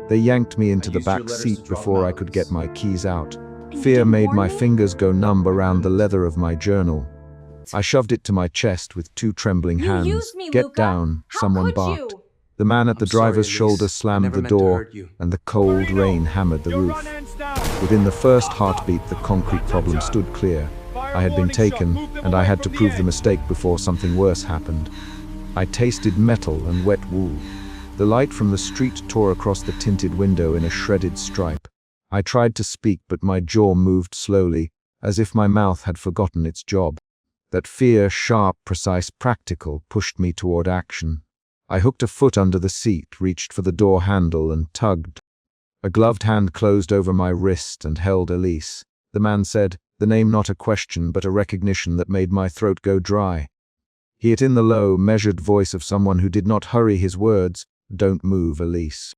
They yanked me into the back seat before I could get my keys out. Fear made my fingers go numb around the leather of my journal. I shoved it to my chest with two trembling hands. You used me, "Get Luca. down," How someone could barked. you? The man at the I'm sorry, driver's Elise. shoulder I slammed never the meant to door, hurt you. and the cold rain hammered the roof. Within the first heartbeat, the concrete problem stood clear. I had been taken, and I had to prove the mistake before something worse happened. I tasted metal and wet wool. The light from the street tore across the tinted window in a shredded stripe. I tried to speak, but my jaw moved slowly, as if my mouth had forgotten its job. That fear, sharp, precise, practical, pushed me toward action. I hooked a foot under the seat, reached for the door handle, and tugged. A gloved hand closed over my wrist and held Elise. The man said, the name not a question but a recognition that made my throat go dry. He it in the low, measured voice of someone who did not hurry his words, "Don't move, Elise.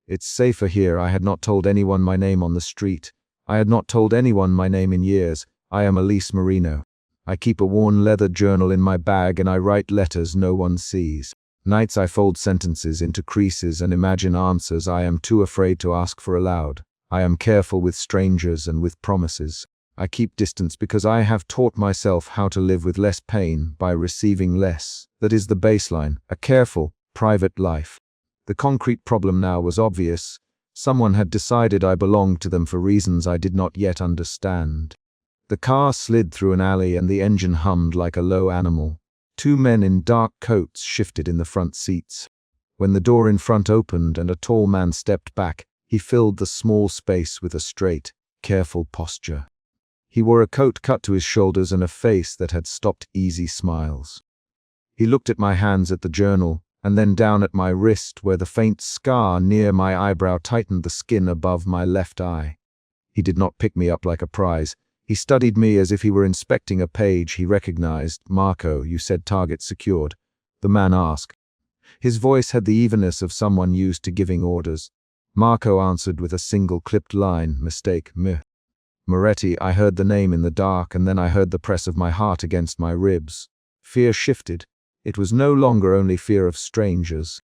It's safer here." I had not told anyone my name on the street. I had not told anyone my name in years. I am Elise Marino. I keep a worn leather journal in my bag and I write letters no one sees. Nights I fold sentences into creases and imagine answers I am too afraid to ask for aloud. I am careful with strangers and with promises. I keep distance because I have taught myself how to live with less pain by receiving less. That is the baseline, a careful, private life. The concrete problem now was obvious. Someone had decided I belonged to them for reasons I did not yet understand. The car slid through an alley and the engine hummed like a low animal. Two men in dark coats shifted in the front seats. When the door in front opened and a tall man stepped back, he filled the small space with a straight, careful posture. He wore a coat cut to his shoulders and a face that had stopped easy smiles. He looked at my hands at the journal, and then down at my wrist where the faint scar near my eyebrow tightened the skin above my left eye. He did not pick me up like a prize. He studied me as if he were inspecting a page he recognized. "Marco, you said target secured." The man asked. His voice had the evenness of someone used to giving orders. Marco answered with a single clipped line, "Mistake, meh." Moretti, I heard the name in the dark, and then I heard the press of my heart against my ribs. Fear shifted. It was no longer only fear of strangers.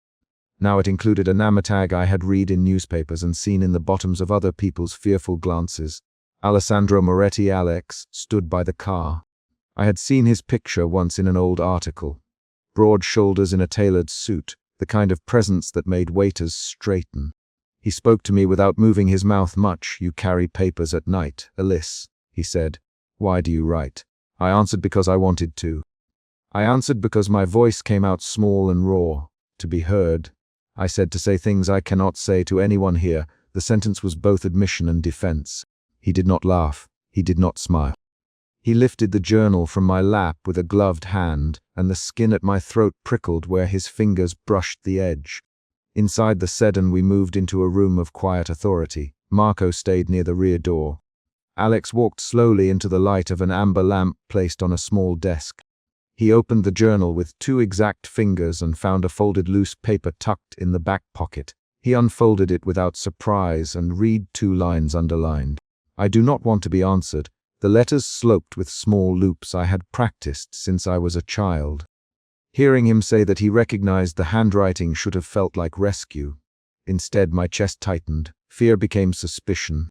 Now it included a name tag I had read in newspapers and seen in the bottoms of other people's fearful glances. Alessandro Moretti, Alex, stood by the car. I had seen his picture once in an old article. Broad shoulders in a tailored suit, the kind of presence that made waiters straighten. He spoke to me without moving his mouth much. "You carry papers at night, Elise," he said. "Why do you write?" I answered because I wanted to. I answered because my voice came out small and raw, to be heard. I said to say things I cannot say to anyone here. The sentence was both admission and defense. He did not laugh. He did not smile. He lifted the journal from my lap with a gloved hand, and the skin at my throat prickled where his fingers brushed the edge. Inside the sedan we moved into a room of quiet authority. Marco stayed near the rear door. Alex walked slowly into the light of an amber lamp placed on a small desk. He opened the journal with two exact fingers and found a folded loose paper tucked in the back pocket. He unfolded it without surprise and read two lines underlined. "I do not want to be answered." The letters sloped with small loops I had practiced since I was a child. Hearing him say that he recognized the handwriting should have felt like rescue. Instead, my chest tightened. Fear became suspicion.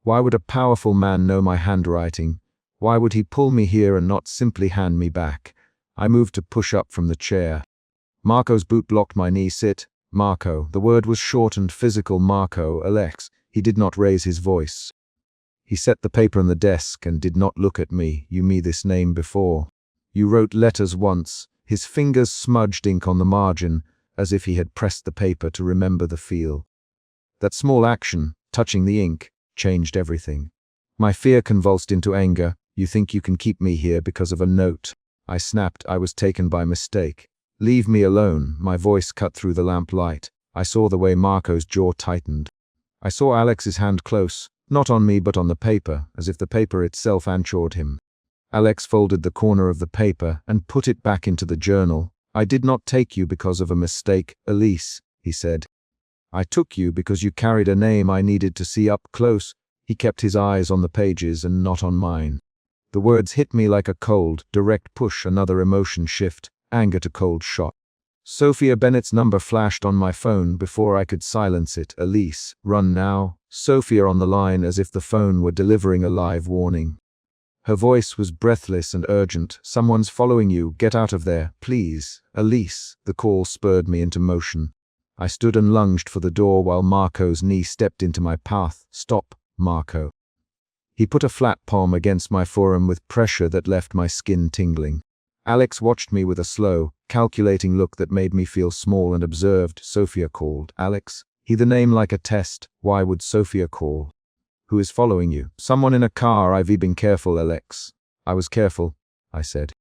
Why would a powerful man know my handwriting? Why would he pull me here and not simply hand me back? I moved to push up from the chair. Marco's boot blocked my knee. "Sit." "Marco." The word was short and physical. "Marco, Alex." He did not raise his voice. He set the paper on the desk and did not look at me. "You me this name before. You wrote letters once." His fingers smudged ink on the margin, as if he had pressed the paper to remember the feel. That small action, touching the ink, changed everything. My fear convulsed into anger. "You think you can keep me here because of a note?" I snapped. I was taken by mistake. "Leave me alone." My voice cut through the lamp light. I saw the way Marco's jaw tightened. I saw Alex's hand close, not on me but on the paper, as if the paper itself anchored him. Alex folded the corner of the paper and put it back into the journal. "I did not take you because of a mistake, Elise," he said. "I took you because you carried a name I needed to see up close." He kept his eyes on the pages and not on mine. The words hit me like a cold, direct push, another emotion shift, anger to cold shot. Sophia Bennett's number flashed on my phone before I could silence it. Elise, run now. Sophia on the line as if the phone were delivering a live warning. Her voice was breathless and urgent. Someone's following you. Get out of there, please. Elise. The call spurred me into motion. I stood and lunged for the door while Marco's knee stepped into my path. Stop, Marco. He put a flat palm against my forearm with pressure that left my skin tingling. Alex watched me with a slow, calculating look that made me feel small and observed. Sophia called. Alex? He the name like a test. Why would Sophia call? Who is following you? Someone in a car. I've been careful, Alex. I was careful, I said.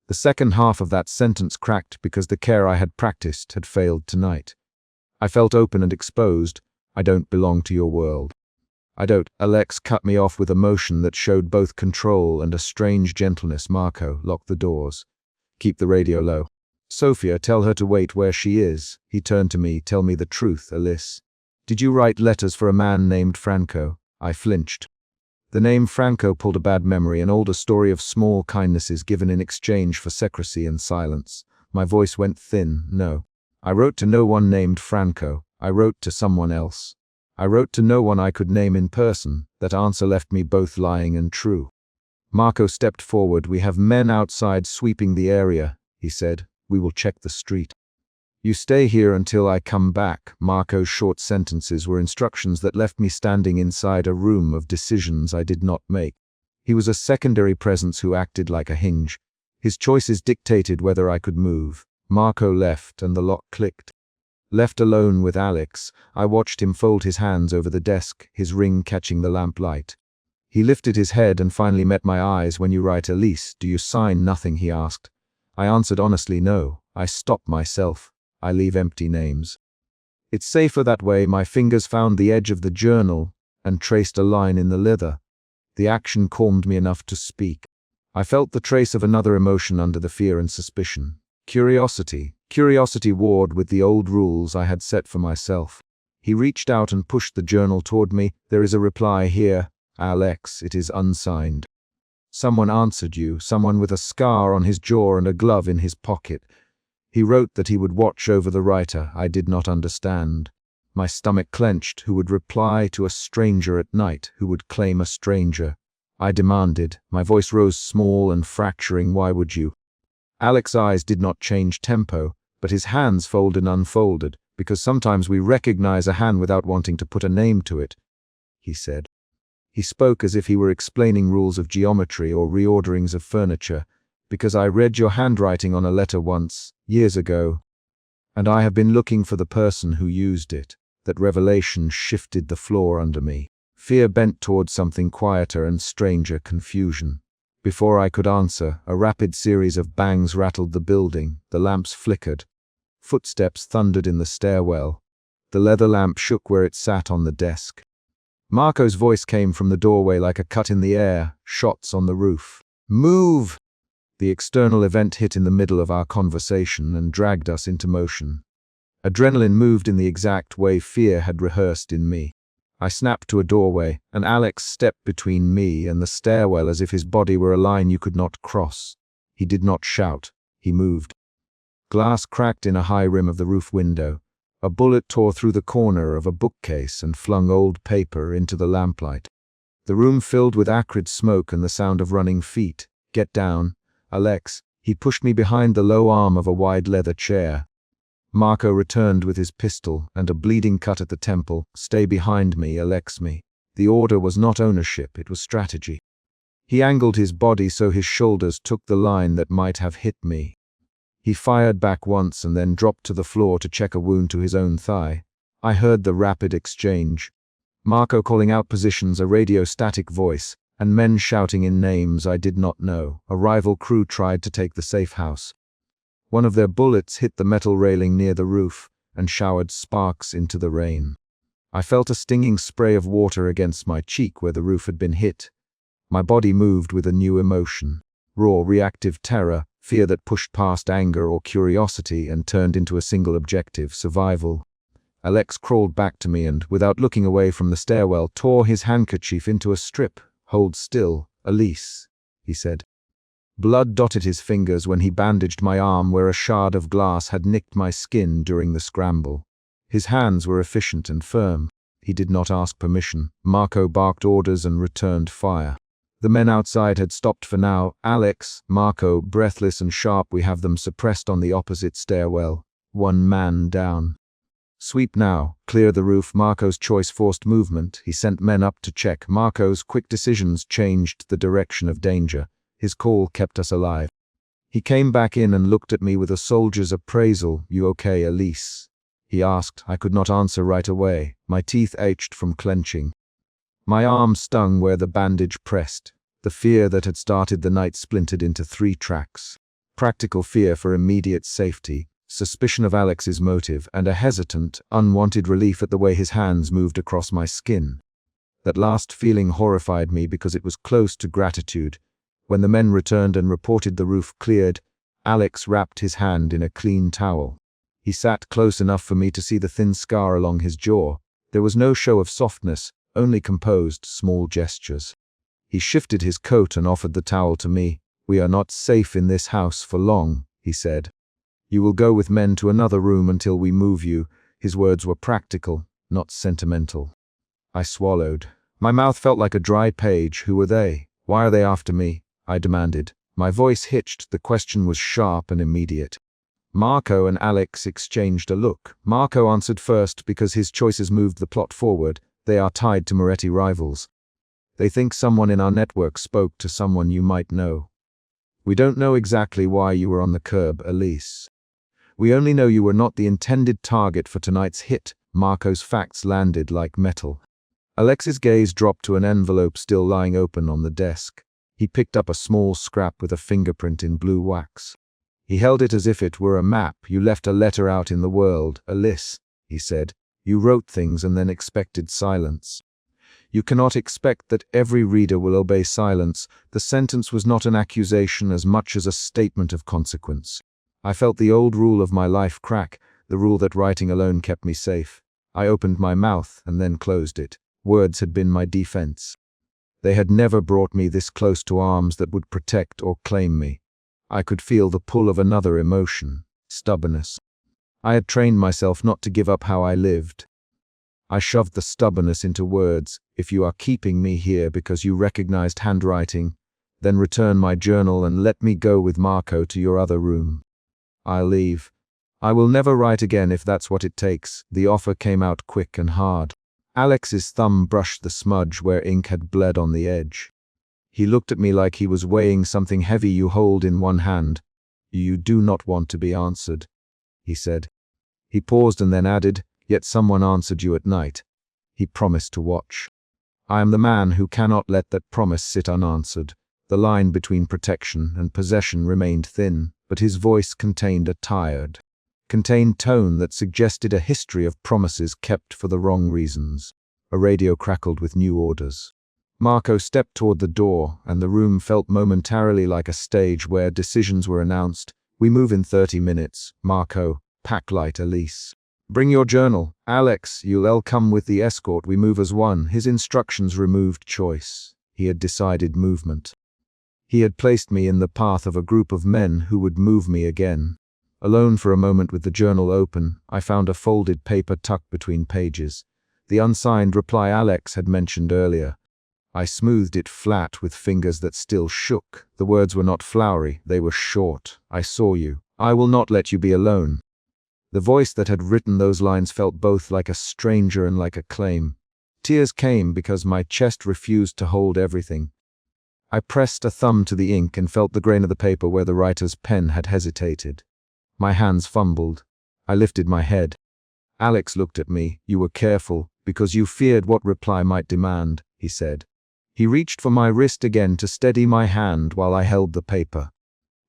The second half of that sentence cracked because the care I had practiced had failed tonight. I felt open and exposed. I don't belong to your world. I don't. Alex cut me off with a motion that showed both control and a strange gentleness. Marco, lock the doors. Keep the radio low. Sophia, tell her to wait where she is. He turned to me. Tell me the truth, Elise. Did you write letters for a man named Franco? I flinched. The name Franco pulled a bad memory, an older story of small kindnesses given in exchange for secrecy and silence. My voice went thin. No. I wrote to no one named Franco. I wrote to someone else. I wrote to no one I could name in person. That answer left me both lying and true. Marco stepped forward. We have men outside sweeping the area, he said. We will check the street. You stay here until I come back. Marco's short sentences were instructions that left me standing inside a room of decisions I did not make. He was a secondary presence who acted like a hinge. His choices dictated whether I could move. Marco left and the lock clicked. Left alone with Alex, I watched him fold his hands over the desk, his ring catching the lamplight. He lifted his head and finally met my eyes. When you write Elise, do you sign nothing? He asked. I answered honestly, no. I stop myself. I leave empty names. It's safer that way. My fingers found the edge of the journal and traced a line in the leather. The action calmed me enough to speak. I felt the trace of another emotion under the fear and suspicion. Curiosity. Curiosity warred with the old rules I had set for myself. He reached out and pushed the journal toward me. There is a reply here. Alex, it is unsigned. Someone answered you, someone with a scar on his jaw and a glove in his pocket. He wrote that he would watch over the writer. I did not understand. My stomach clenched. Who would reply to a stranger at night? Who would claim a stranger? I demanded. My voice rose small and fracturing. Why would you? Alex's eyes did not change tempo, but his hands folded and unfolded, because sometimes we recognize a hand without wanting to put a name to it, he said. He spoke as if he were explaining rules of geometry or reorderings of furniture, because I read your handwriting on a letter once, years ago, and I have been looking for the person who used it. That revelation shifted the floor under me. Fear bent towards something quieter and stranger, confusion. Before I could answer, a rapid series of bangs rattled the building. The lamps flickered. Footsteps thundered in the stairwell. The leather lamp shook where it sat on the desk. Marco's voice came from the doorway like a cut in the air, shots on the roof. Move! The external event hit in the middle of our conversation and dragged us into motion. Adrenaline moved in the exact way fear had rehearsed in me. I snapped to a doorway, and Alex stepped between me and the stairwell as if his body were a line you could not cross. He did not shout. He moved. Glass cracked in a high rim of the roof window. A bullet tore through the corner of a bookcase and flung old paper into the lamplight. The room filled with acrid smoke and the sound of running feet. Get down, Alex. He pushed me behind the low arm of a wide leather chair. Marco returned with his pistol and a bleeding cut at the temple. Stay behind me, Alex me. The order was not ownership, it was strategy. He angled his body so his shoulders took the line that might have hit me. He fired back once and then dropped to the floor to check a wound to his own thigh. I heard the rapid exchange. Marco calling out positions, a radio-static voice, and men shouting in names I did not know. A rival crew tried to take the safe house. One of their bullets hit the metal railing near the roof and showered sparks into the rain. I felt a stinging spray of water against my cheek where the roof had been hit. My body moved with a new emotion. Raw, reactive terror, fear that pushed past anger or curiosity and turned into a single objective, survival. Alex crawled back to me and, without looking away from the stairwell, tore his handkerchief into a strip. Hold still, Elise, he said. Blood dotted his fingers when he bandaged my arm where a shard of glass had nicked my skin during the scramble. His hands were efficient and firm. He did not ask permission. Marco barked orders and returned fire. The men outside had stopped for now. Alex, Marco, breathless and sharp, we have them suppressed on the opposite stairwell. One man down. Sweep now. Clear the roof. Marco's choice forced movement. He sent men up to check. Marco's quick decisions changed the direction of danger. His call kept us alive. He came back in and looked at me with a soldier's appraisal. "You okay, Elise?" he asked. I could not answer right away. My teeth ached from clenching. My arm stung where the bandage pressed. The fear that had started the night splintered into 3 tracks. Practical fear for immediate safety, suspicion of Alex's motive, and a hesitant, unwanted relief at the way his hands moved across my skin. That last feeling horrified me because it was close to gratitude. When the men returned and reported the roof cleared, Alex wrapped his hand in a clean towel. He sat close enough for me to see the thin scar along his jaw. There was no show of softness, only composed, small gestures. He shifted his coat and offered the towel to me. "We are not safe in this house for long," he said. "You will go with men to another room until we move you." His words were practical, not sentimental. I swallowed. My mouth felt like a dry page. Who were they? Why are they after me? I demanded. My voice hitched. The question was sharp and immediate. Marco and Alex exchanged a look. Marco answered first because his choices moved the plot forward. "They are tied to Moretti rivals. They think someone in our network spoke to someone you might know. We don't know exactly why you were on the curb, Elise. We only know you were not the intended target for tonight's hit." Marco's facts landed like metal. Alex's gaze dropped to an envelope still lying open on the desk. He picked up a small scrap with a fingerprint in blue wax. He held it as if it were a map. "You left a letter out in the world, Elise," he said. "You wrote things and then expected silence. You cannot expect that every reader will obey silence." The sentence was not an accusation as much as a statement of consequence. I felt the old rule of my life crack, the rule that writing alone kept me safe. I opened my mouth and then closed it. Words had been my defense. They had never brought me this close to arms that would protect or claim me. I could feel the pull of another emotion, stubbornness. I had trained myself not to give up how I lived. I shoved the stubbornness into words. "If you are keeping me here because you recognized handwriting, then return my journal and let me go with Marco to your other room. I'll leave. I will never write again if that's what it takes." The offer came out quick and hard. Alex's thumb brushed the smudge where ink had bled on the edge. He looked at me like he was weighing something heavy you hold in one hand. "You do not want to be answered," he said. He paused and then added, "Yet someone answered you at night." He promised to watch. I am the man who cannot let that promise sit unanswered. The line between protection and possession remained thin, but his voice contained a contained tone that suggested a history of promises kept for the wrong reasons. A radio crackled with new orders. Marco stepped toward the door, and the room felt momentarily like a stage where decisions were announced. "We move in 30 minutes. Marco, pack light, Elise. Bring your journal. Alex, you'll come with the escort. We move as one." His instructions removed choice. He had decided movement. He had placed me in the path of a group of men who would move me again. Alone for a moment with the journal open, I found a folded paper tucked between pages. The unsigned reply Alex had mentioned earlier. I smoothed it flat with fingers that still shook. The words were not flowery, they were short. "I saw you. I will not let you be alone." The voice that had written those lines felt both like a stranger and like a claim. Tears came because my chest refused to hold everything. I pressed a thumb to the ink and felt the grain of the paper where the writer's pen had hesitated. My hands fumbled. I lifted my head. Alex looked at me. "You were careful, because you feared what reply might demand," he said. He reached for my wrist again to steady my hand while I held the paper.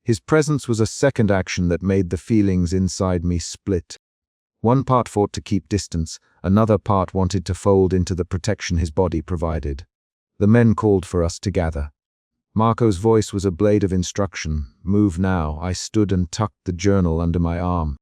His presence was a second action that made the feelings inside me split. One part fought to keep distance, another part wanted to fold into the protection his body provided. The men called for us to gather. Marco's voice was a blade of instruction. "Move now." I stood and tucked the journal under my arm.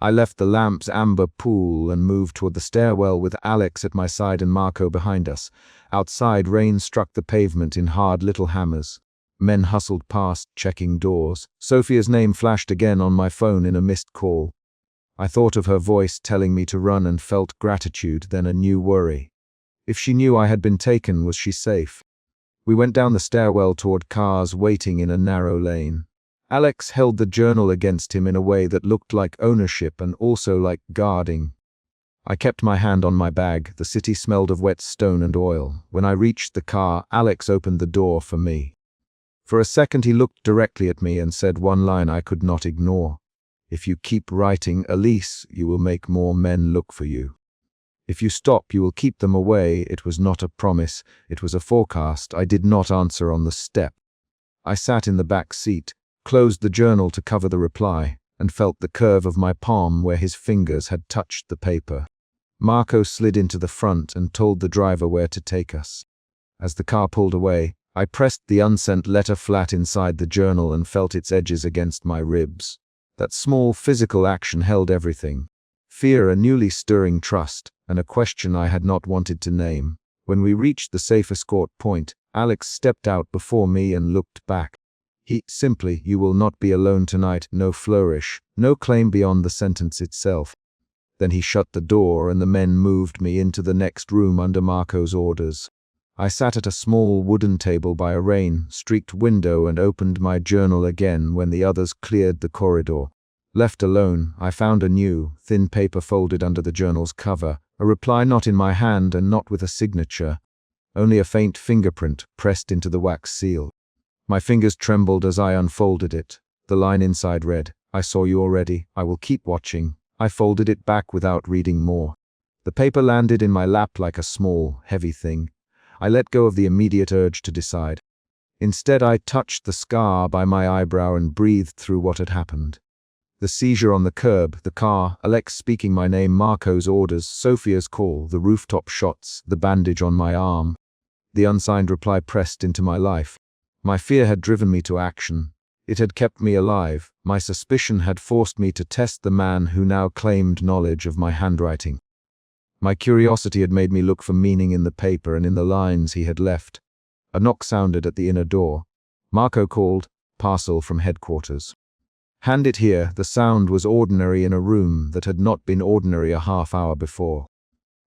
I left the lamp's amber pool and moved toward the stairwell with Alex at my side and Marco behind us. Outside, rain struck the pavement in hard little hammers. Men hustled past, checking doors. Sophia's name flashed again on my phone in a missed call. I thought of her voice telling me to run and felt gratitude, then a new worry. If she knew I had been taken, was she safe? We went down the stairwell toward cars waiting in a narrow lane. Alex held the journal against him in a way that looked like ownership and also like guarding. I kept my hand on my bag. The city smelled of wet stone and oil. When I reached the car, Alex opened the door for me. For a second he looked directly at me and said one line I could not ignore. "If you keep writing, Elise, you will make more men look for you. If you stop, you will keep them away." It was not a promise, it was a forecast. I did not answer on the step. I sat in the back seat, closed the journal to cover the reply, and felt the curve of my palm where his fingers had touched the paper. Marco slid into the front and told the driver where to take us. As the car pulled away, I pressed the unsent letter flat inside the journal and felt its edges against my ribs. That small physical action held everything. Fear, a newly stirring trust, and a question I had not wanted to name. When we reached the safe escort point, Alex stepped out before me and looked back. He simply, "You will not be alone tonight," no flourish, no claim beyond the sentence itself. Then he shut the door and the men moved me into the next room under Marco's orders. I sat at a small wooden table by a rain-streaked window and opened my journal again when the others cleared the corridor. Left alone, I found a new, thin paper folded under the journal's cover, a reply not in my hand and not with a signature, only a faint fingerprint pressed into the wax seal. My fingers trembled as I unfolded it. The line inside read, "I saw you already. I will keep watching." I folded it back without reading more. The paper landed in my lap like a small, heavy thing. I let go of the immediate urge to decide. Instead, I touched the scar by my eyebrow and breathed through what had happened. The seizure on the curb, the car, Alex speaking my name, Marco's orders, Sophia's call, the rooftop shots, the bandage on my arm. The unsigned reply pressed into my life. My fear had driven me to action. It had kept me alive. My suspicion had forced me to test the man who now claimed knowledge of my handwriting. My curiosity had made me look for meaning in the paper and in the lines he had left. A knock sounded at the inner door. Marco called, "Parcel from headquarters." "Hand it here." The sound was ordinary in a room that had not been ordinary a half hour before.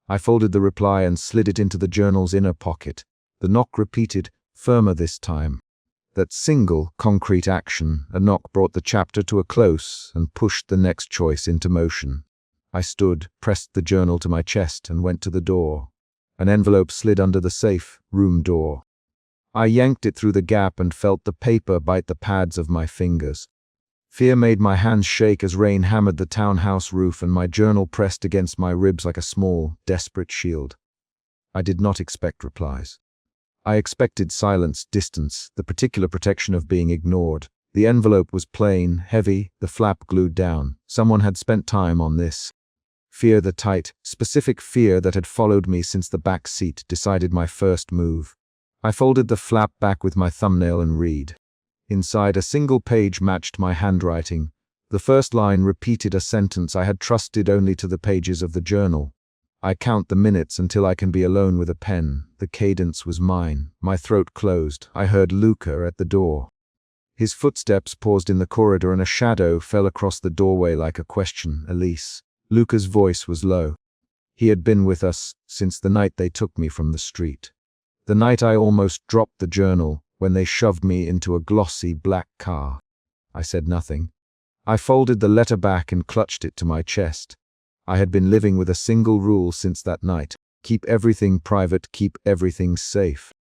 I folded the reply and slid it into the journal's inner pocket. The knock repeated, firmer this time. That single, concrete action, a knock, brought the chapter to a close and pushed the next choice into motion. I stood, pressed the journal to my chest, and went to the door. An envelope slid under the safe room door. I yanked it through the gap and felt the paper bite the pads of my fingers. Fear made my hands shake as rain hammered the townhouse roof and my journal pressed against my ribs like a small, desperate shield. I did not expect replies. I expected silence, distance, the particular protection of being ignored. The envelope was plain, heavy, the flap glued down. Someone had spent time on this. Fear, the tight, specific fear that had followed me since the back seat, decided my first move. I folded the flap back with my thumbnail and read. Inside, a single page matched my handwriting. The first line repeated a sentence I had trusted only to the pages of the journal. "I count the minutes until I can be alone with a pen." The cadence was mine. My throat closed. I heard Luca at the door. His footsteps paused in the corridor and a shadow fell across the doorway like a question. "Elise." Luca's voice was low. He had been with us since the night they took me from the street. The night I almost dropped the journal when they shoved me into a glossy black car. I said nothing. I folded the letter back and clutched it to my chest. I had been living with a single rule since that night. Keep everything private, keep everything safe.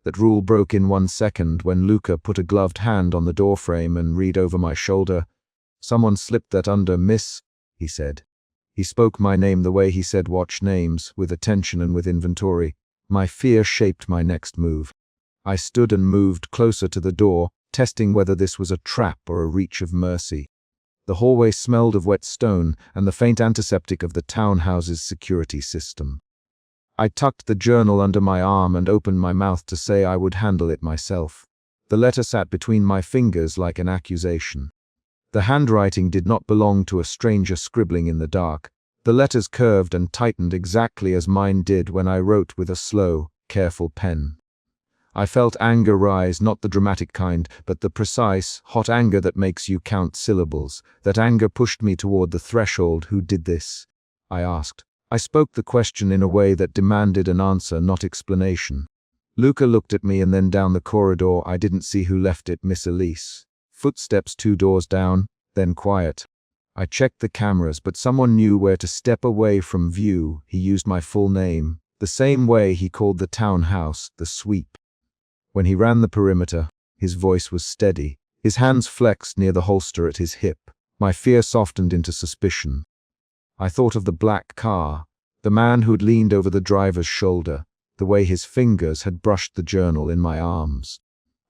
That rule broke in 1 second when Luca put a gloved hand on the doorframe and read over my shoulder. "Someone slipped that under, miss," he said. He spoke my name the way he said watch names, with attention and with inventory. My fear shaped my next move. I stood and moved closer to the door, testing whether this was a trap or a reach of mercy. The hallway smelled of wet stone and the faint antiseptic of the townhouse's security system. I tucked the journal under my arm and opened my mouth to say I would handle it myself. The letter sat between my fingers like an accusation. The handwriting did not belong to a stranger scribbling in the dark. The letters curved and tightened exactly as mine did when I wrote with a slow, careful pen. I felt anger rise, not the dramatic kind, but the precise, hot anger that makes you count syllables. That anger pushed me toward the threshold. Who did this? I asked. I spoke the question in a way that demanded an answer, not explanation. Luca looked at me and then down the corridor. I didn't see who left it. Miss Elise. Footsteps 2 doors down, then quiet. I checked the cameras, but someone knew where to step away from view. He used my full name, the same way he called the townhouse, the sweep. When he ran the perimeter, his voice was steady. His hands flexed near the holster at his hip. My fear softened into suspicion. I thought of the black car, the man who'd leaned over the driver's shoulder, the way his fingers had brushed the journal in my arms.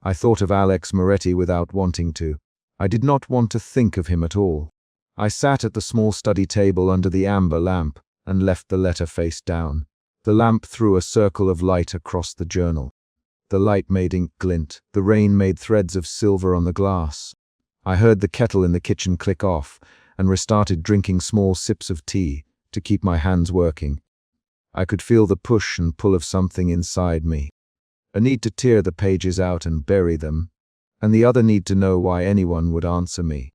I thought of Alex Moretti without wanting to. I did not want to think of him at all. I sat at the small study table under the amber lamp and left the letter face down. The lamp threw a circle of light across the journal. The light made ink glint. The rain made threads of silver on the glass. I heard the kettle in the kitchen click off and restarted drinking small sips of tea to keep my hands working. I could feel the push and pull of something inside me. A need to tear the pages out and bury them, and the other need to know why anyone would answer me.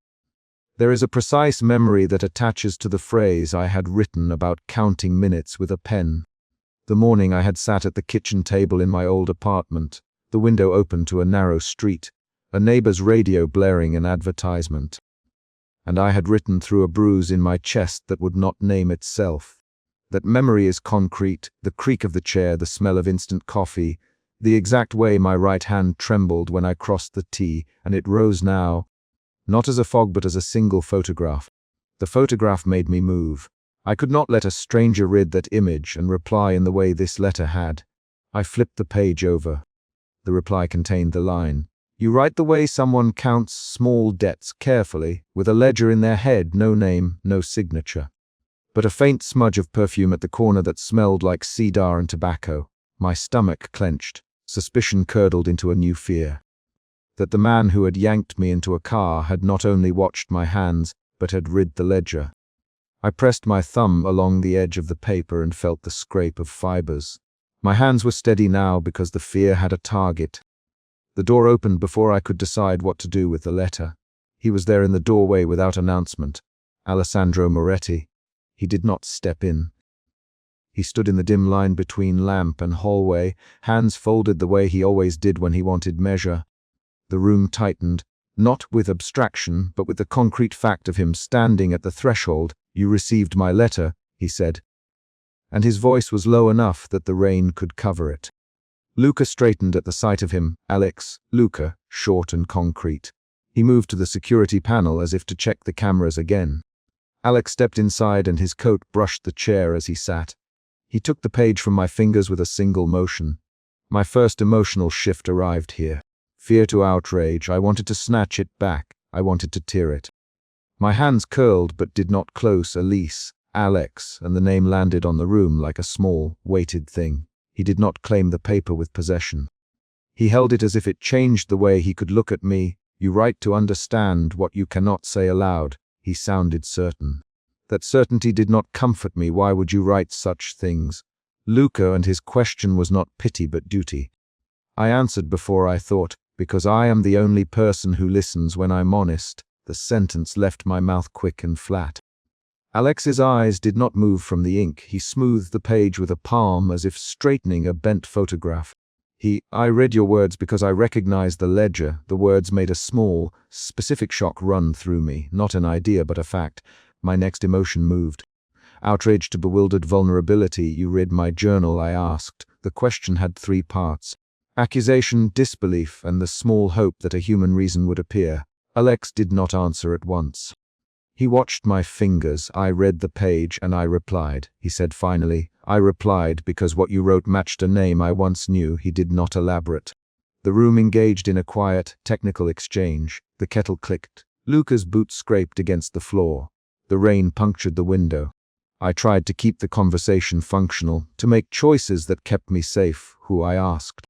There is a precise memory that attaches to the phrase I had written about counting minutes with a pen. The morning I had sat at the kitchen table in my old apartment, the window open to a narrow street, a neighbor's radio blaring an advertisement. And I had written through a bruise in my chest that would not name itself. That memory is concrete, the creak of the chair, the smell of instant coffee, the exact way my right hand trembled when I crossed the T, and it rose now, not as a fog but as a single photograph. The photograph made me move. I could not let a stranger read that image and reply in the way this letter had. I flipped the page over. The reply contained the line, "You write the way someone counts small debts carefully, with a ledger in their head, no name, no signature." But a faint smudge of perfume at the corner that smelled like cedar and tobacco. My stomach clenched. Suspicion curdled into a new fear. That the man who had yanked me into a car had not only watched my hands, but had read the ledger. I pressed my thumb along the edge of the paper and felt the scrape of fibers. My hands were steady now because the fear had a target. The door opened before I could decide what to do with the letter. He was there in the doorway without announcement. Alessandro Moretti. He did not step in. He stood in the dim line between lamp and hallway, hands folded the way he always did when he wanted measure. The room tightened, not with abstraction, but with the concrete fact of him standing at the threshold. "You received my letter," he said. And his voice was low enough that the rain could cover it. Luca straightened at the sight of him. Alex, Luca, short and concrete. He moved to the security panel as if to check the cameras again. Alex stepped inside and his coat brushed the chair as he sat. He took the page from my fingers with a single motion. My first emotional shift arrived here. Fear to outrage. I wanted to snatch it back. I wanted to tear it. My hands curled but did not close. Elise, Alex, and the name landed on the room like a small, weighted thing. He did not claim the paper with possession. He held it as if it changed the way he could look at me. "You write to understand what you cannot say aloud." He sounded certain. That certainty did not comfort me. Why would you write such things? Luca, and his question was not pity but duty. I answered before I thought, "Because I am the only person who listens when I'm honest." The sentence left my mouth quick and flat. Alex's eyes did not move from the ink. He smoothed the page with a palm as if straightening a bent photograph. I read your words because I recognized the ledger." The words made a small, specific shock run through me, not an idea but a fact. My next emotion moved. Outrage to bewildered vulnerability. "You read my journal?" I asked. The question had 3 parts. Accusation, disbelief, and the small hope that a human reason would appear. Alex did not answer at once. He watched my fingers. "I read the page and I replied," he said finally. "I replied because what you wrote matched a name I once knew." He did not elaborate. The room engaged in a quiet, technical exchange. The kettle clicked. Luca's boots scraped against the floor. The rain punctured the window. I tried to keep the conversation functional, to make choices that kept me safe. "Who?" I asked.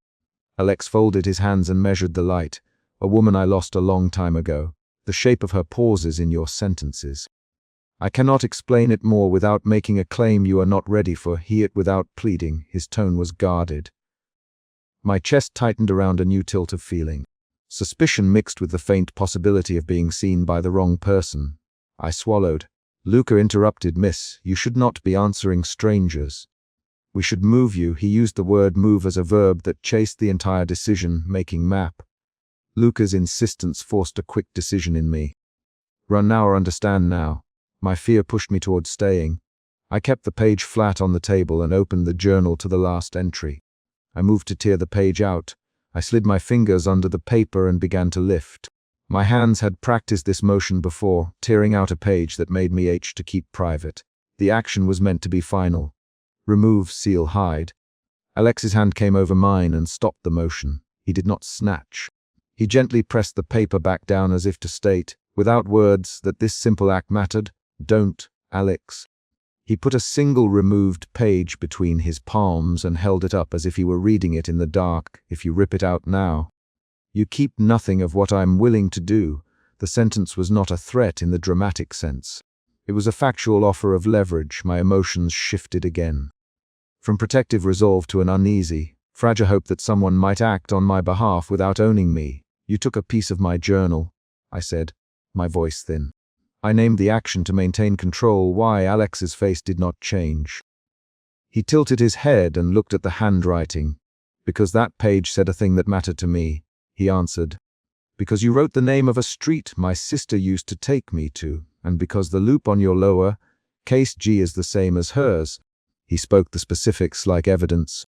Alex folded his hands and measured the light. "A woman I lost a long time ago. The shape of her pauses in your sentences. I cannot explain it more without making a claim you are not ready for." He it without pleading. His tone was guarded. My chest tightened around a new tilt of feeling. Suspicion mixed with the faint possibility of being seen by the wrong person. I swallowed. Luca interrupted. "Miss, you should not be answering strangers. We should move you." He used the word move as a verb that chased the entire decision-making map. Luca's insistence forced a quick decision in me. Run now or understand now. My fear pushed me towards staying. I kept the page flat on the table and opened the journal to the last entry. I moved to tear the page out. I slid my fingers under the paper and began to lift. My hands had practiced this motion before, tearing out a page that made me itch to keep private. The action was meant to be final. Remove, seal, hide. Alex's hand came over mine and stopped the motion. He did not snatch. He gently pressed the paper back down as if to state, without words, that this simple act mattered. "Don't, Alex." He put a single removed page between his palms and held it up as if he were reading it in the dark. "If you rip it out now, you keep nothing of what I'm willing to do." The sentence was not a threat in the dramatic sense. It was a factual offer of leverage. My emotions shifted again. From protective resolve to an uneasy, fragile hope that someone might act on my behalf without owning me. "You took a piece of my journal," I said, my voice thin. I named the action to maintain control. Why? Alex's face did not change. He tilted his head and looked at the handwriting. "Because that page said a thing that mattered to me," he answered. "Because you wrote the name of a street my sister used to take me to, and because the loop on your lower case G is the same as hers." He spoke the specifics like evidence.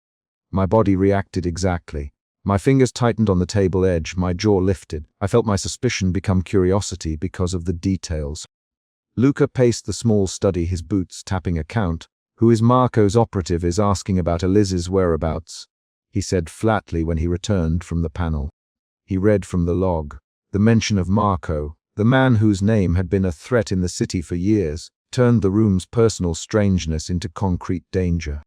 My body reacted exactly. My fingers tightened on the table edge, my jaw lifted. I felt my suspicion become curiosity because of the details. Luca paced the small study, his boots tapping a count. "Who is Marco's operative is asking about Eliz's whereabouts," he said flatly when he returned from the panel. He read from the log. The mention of Marco, the man whose name had been a threat in the city for years, turned the room's personal strangeness into concrete danger.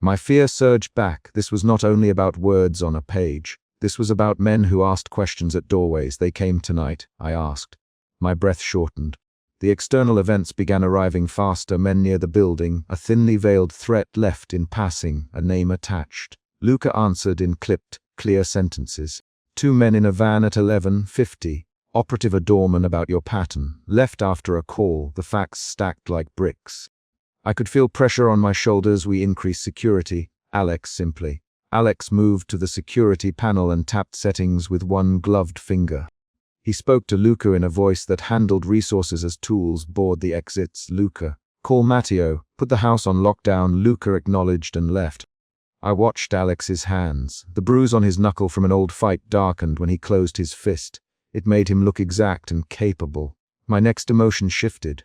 My fear surged back. This was not only about words on a page. This was about men who asked questions at doorways. "They came tonight?" I asked. My breath shortened. The external events began arriving faster. Men near the building, a thinly veiled threat left in passing, a name attached. Luca answered in clipped, clear sentences. "2 men in a van at 11:50. Operative a doorman about your pattern. Left after a call." The facts stacked like bricks. I could feel pressure on my shoulders. "We increased security." Alex simply. Alex moved to the security panel and tapped settings with one gloved finger. He spoke to Luca in a voice that handled resources as tools. "Board the exits, Luca. Call Matteo. Put the house on lockdown." Luca acknowledged and left. I watched Alex's hands. The bruise on his knuckle from an old fight darkened when he closed his fist. It made him look exact and capable. My next emotion shifted.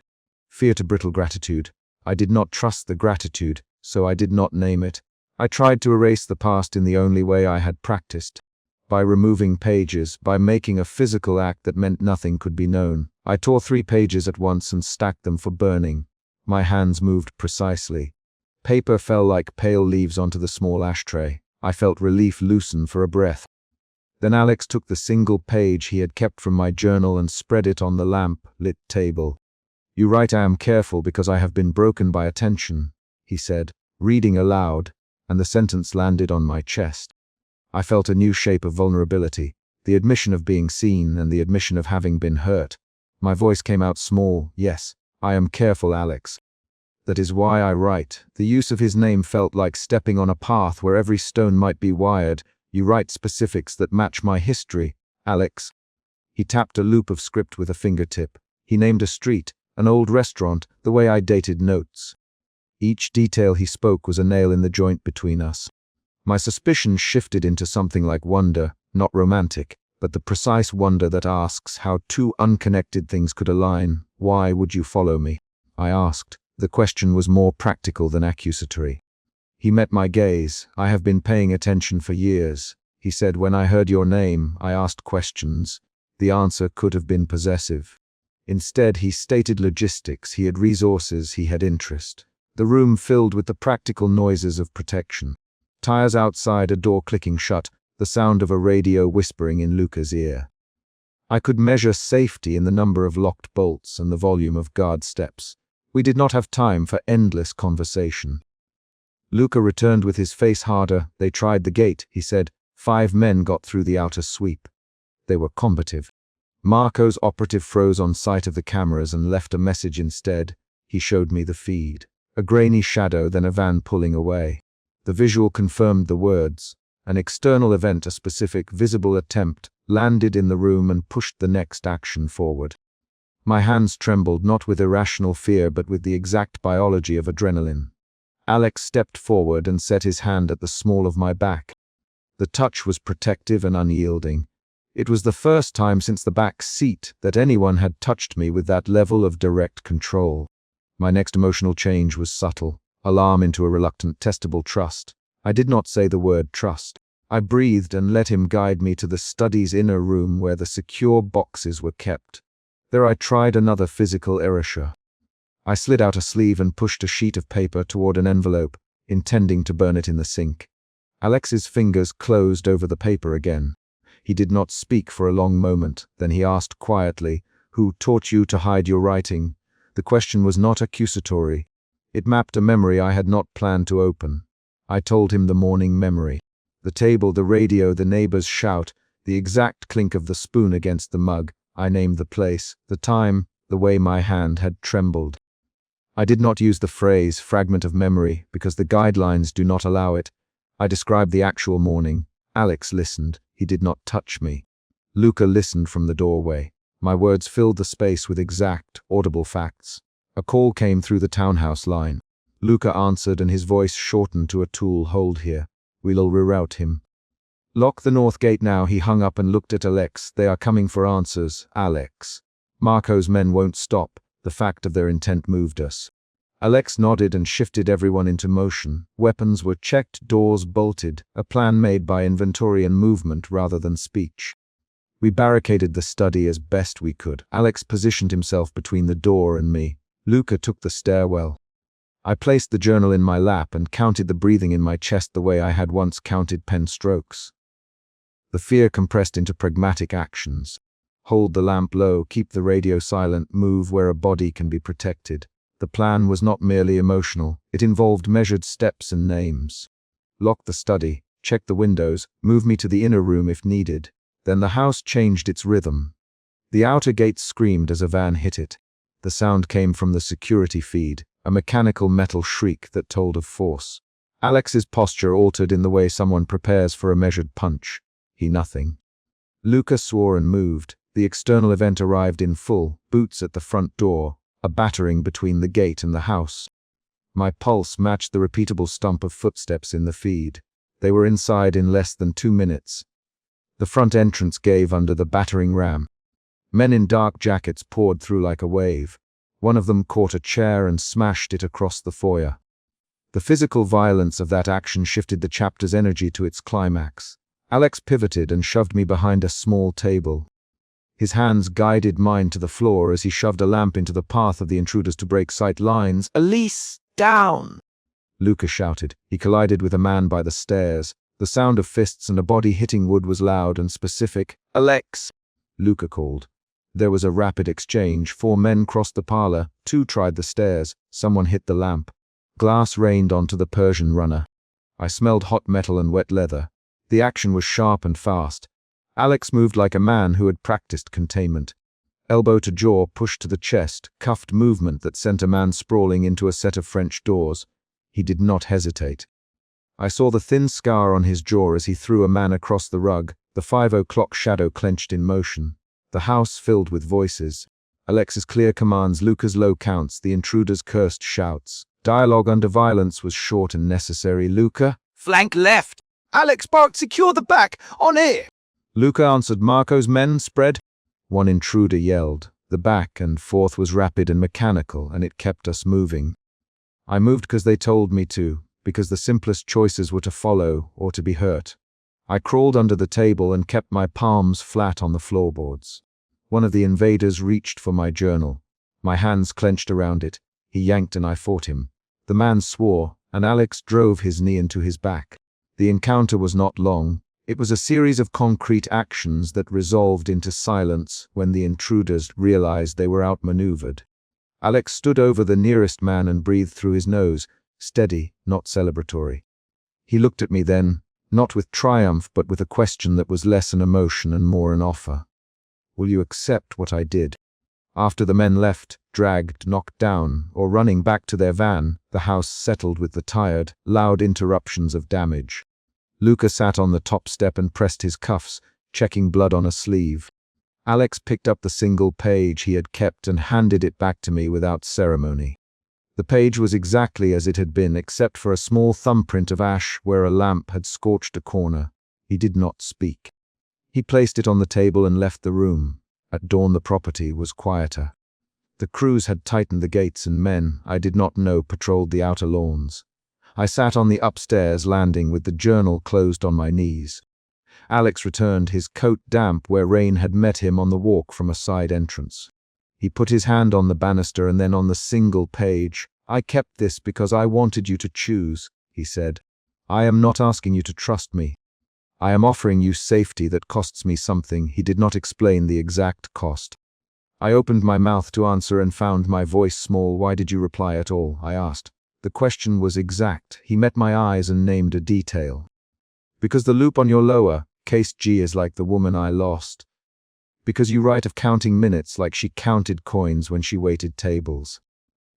Fear to brittle gratitude. I did not trust the gratitude, so I did not name it. I tried to erase the past in the only way I had practiced. By removing pages, by making a physical act that meant nothing could be known. I tore 3 pages at once and stacked them for burning. My hands moved precisely. Paper fell like pale leaves onto the small ashtray. I felt relief loosen for a breath. Then Alex took the single page he had kept from my journal and spread it on the lamp-lit table. "You write, 'I am careful because I have been broken by attention,'" he said, reading aloud, and the sentence landed on my chest. I felt a new shape of vulnerability, the admission of being seen and the admission of having been hurt. My voice came out small. "Yes, I am careful, Alex. That is why I write." The use of his name felt like stepping on a path where every stone might be wired. "You write specifics that match my history, Alex." He tapped a loop of script with a fingertip. He named a street, an old restaurant, the way I dated notes. Each detail he spoke was a nail in the joint between us. My suspicion shifted into something like wonder, not romantic, but the precise wonder that asks how 2 unconnected things could align. "Why would you follow me?" I asked. The question was more practical than accusatory. He met my gaze. "I have been paying attention for years," he said. "When I heard your name, I asked questions." The answer could have been possessive. Instead, he stated logistics. He had resources, he had interest. The room filled with the practical noises of protection. Tires outside, a door clicking shut, the sound of a radio whispering in Luca's ear. I could measure safety in the number of locked bolts and the volume of guard steps. We did not have time for endless conversation. Luca returned with his face harder. "They tried the gate," he said, 5 men got through the outer sweep. They were combative. Marco's operative froze on sight of the cameras and left a message instead. He showed me the feed. A grainy shadow, then a van pulling away. The visual confirmed the words. An external event, a specific, visible attempt, landed in the room and pushed the next action forward. My hands trembled, not with irrational fear, but with the exact biology of adrenaline. Alex stepped forward and set his hand at the small of my back. The touch was protective and unyielding. It was the first time since the back seat that anyone had touched me with that level of direct control. My next emotional change was subtle, alarm into a reluctant, testable trust. I did not say the word trust. I breathed and let him guide me to the study's inner room where the secure boxes were kept. There I tried another physical erasure. I slid out a sleeve and pushed a sheet of paper toward an envelope, intending to burn it in the sink. Alex's fingers closed over the paper again. He did not speak for a long moment, then he asked quietly, "Who taught you to hide your writing?" The question was not accusatory. It mapped a memory I had not planned to open. I told him the morning memory. The table, the radio, the neighbor's shout, the exact clink of the spoon against the mug. I named the place, the time, the way my hand had trembled. I did not use the phrase fragment of memory because the guidelines do not allow it. I described the actual morning. Alex listened. He did not touch me. Luca listened from the doorway. My words filled the space with exact, audible facts. A call came through the townhouse line. Luca answered and his voice shortened to a tool. "Hold here. We'll reroute him." "Lock the north gate now." He hung up and looked at Alex. "They are coming for answers, Alex. Marco's men won't stop. The fact of their intent moved us." Alex nodded and shifted everyone into motion. Weapons were checked, doors bolted, a plan made by inventory and movement rather than speech. We barricaded the study as best we could. Alex positioned himself between the door and me. Luca took the stairwell. I placed the journal in my lap and counted the breathing in my chest the way I had once counted pen strokes. The fear compressed into pragmatic actions. Hold the lamp low, keep the radio silent, move where a body can be protected. The plan was not merely emotional, it involved measured steps and names. Lock the study, check the windows, move me to the inner room if needed. Then the house changed its rhythm. The outer gate screamed as a van hit it. The sound came from the security feed, a mechanical metal shriek that told of force. Alex's posture altered in the way someone prepares for a measured punch. He nothing. Luca swore and moved. The external event arrived in full, boots at the front door, a battering between the gate and the house. My pulse matched the repeatable stump of footsteps in the feed. They were inside in less than 2 minutes. The front entrance gave under the battering ram. Men in dark jackets poured through like a wave. One of them caught a chair and smashed it across the foyer. The physical violence of that action shifted the chapter's energy to its climax. Alex pivoted and shoved me behind a small table. His hands guided mine to the floor as he shoved a lamp into the path of the intruders to break sight lines. "Elise, down!" Luca shouted. He collided with a man by the stairs. The sound of fists and a body hitting wood was loud and specific. "Alex!" Luca called. There was a rapid exchange. 4 men crossed the parlor. 2 tried the stairs. Someone hit the lamp. Glass rained onto the Persian runner. I smelled hot metal and wet leather. The action was sharp and fast. Alex moved like a man who had practiced containment. Elbow to jaw, pushed to the chest, cuffed movement that sent a man sprawling into a set of French doors. He did not hesitate. I saw the thin scar on his jaw as he threw a man across the rug, the 5 o'clock shadow clenched in motion. The house filled with voices. Alex's clear commands, Luca's low counts, the intruder's cursed shouts. Dialogue under violence was short and necessary. "Luca, flank left! Alex barked, secure the back! On air!" Luca answered. Marco's men spread. One intruder yelled. The back and forth was rapid and mechanical, and it kept us moving. I moved because they told me to, because the simplest choices were to follow or to be hurt. I crawled under the table and kept my palms flat on the floorboards. One of the invaders reached for my journal. My hands clenched around it. He yanked and I fought him. The man swore, and Alex drove his knee into his back. The encounter was not long. It was a series of concrete actions that resolved into silence when the intruders realized they were outmaneuvered. Alex stood over the nearest man and breathed through his nose, steady, not celebratory. He looked at me then, not with triumph but with a question that was less an emotion and more an offer. Will you accept what I did? After the men left, dragged, knocked down, or running back to their van, the house settled with the tired, loud interruptions of damage. Luca sat on the top step and pressed his cuffs, checking blood on a sleeve. Alex picked up the single page he had kept and handed it back to me without ceremony. The page was exactly as it had been, except for a small thumbprint of ash where a lamp had scorched a corner. He did not speak. He placed it on the table and left the room. At dawn the property was quieter. The crews had tightened the gates and men, I did not know, patrolled the outer lawns. I sat on the upstairs landing with the journal closed on my knees. Alex returned, his coat damp where rain had met him on the walk from a side entrance. He put his hand on the banister and then on the single page. I kept this because I wanted you to choose, he said. I am not asking you to trust me. I am offering you safety that costs me something. He did not explain the exact cost. I opened my mouth to answer and found my voice small. Why did you reply at all? I asked. The question was exact. He met my eyes and named a detail. Because the loop on your lower, case G, is like the woman I lost. Because you write of counting minutes like she counted coins when she waited tables.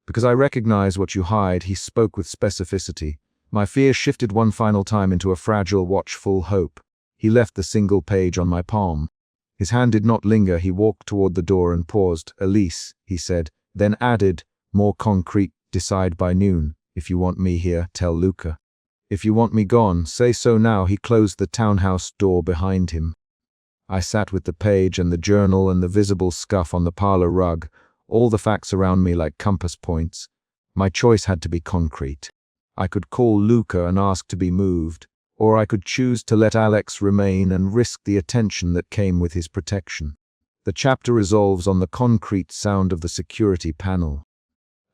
Because I recognize what you hide. He spoke with specificity. My fear shifted one final time into a fragile, watchful hope. He left the single page on my palm. His hand did not linger. He walked toward the door and paused. Elise, he said, then added, more concrete, decide by noon. If you want me here, tell Luca. If you want me gone, say so now. He closed the townhouse door behind him. I sat with the page and the journal and the visible scuff on the parlor rug, all the facts around me like compass points. My choice had to be concrete. I could call Luca and ask to be moved, or I could choose to let Alex remain and risk the attention that came with his protection. The chapter resolves on the concrete sound of the security panel.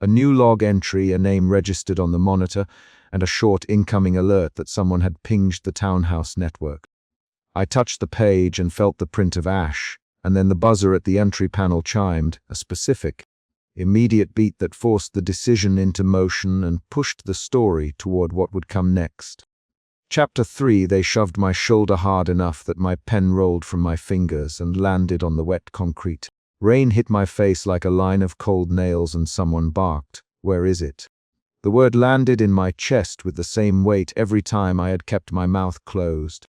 A new log entry, a name registered on the monitor, and a short incoming alert that someone had pinged the townhouse network. I touched the page and felt the print of ash, and then the buzzer at the entry panel chimed, a specific, immediate beat that forced the decision into motion and pushed the story toward what would come next. Chapter 3. They shoved my shoulder hard enough that my pen rolled from my fingers and landed on the wet concrete. Rain hit my face like a line of cold nails and someone barked, "Where is it?" The word landed in my chest with the same weight every time I had kept my mouth closed.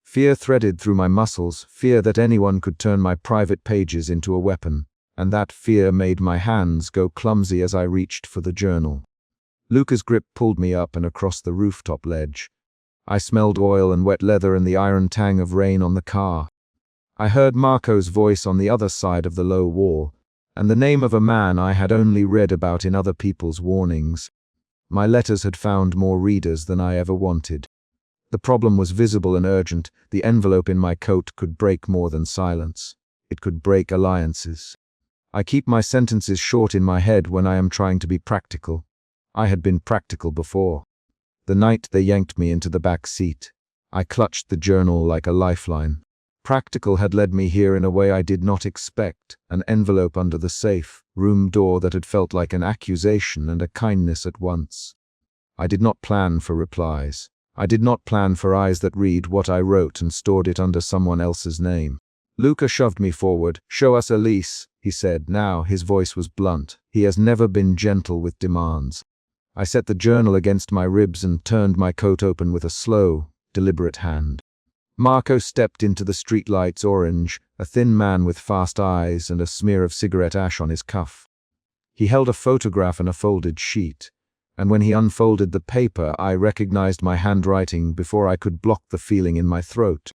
Fear threaded through my muscles, fear that anyone could turn my private pages into a weapon, and that fear made my hands go clumsy as I reached for the journal. Luca's grip pulled me up and across the rooftop ledge. I smelled oil and wet leather and the iron tang of rain on the car. I heard Marco's voice on the other side of the low wall, and the name of a man I had only read about in other people's warnings. My letters had found more readers than I ever wanted. The problem was visible and urgent. The envelope in my coat could break more than silence. It could break alliances. I keep my sentences short in my head when I am trying to be practical. I had been practical before. The night they yanked me into the back seat, I clutched the journal like a lifeline. Practical had led me here in a way I did not expect, an envelope under the safe, room door that had felt like an accusation and a kindness at once. I did not plan for replies. I did not plan for eyes that read what I wrote and stored it under someone else's name. Luca shoved me forward. "Show us Elise," he said. Now his voice was blunt. He has never been gentle with demands. I set the journal against my ribs and turned my coat open with a slow, deliberate hand. Marco stepped into the streetlight's orange, a thin man with fast eyes and a smear of cigarette ash on his cuff. He held a photograph and a folded sheet, and when he unfolded the paper, I recognized my handwriting before I could block the feeling in my throat.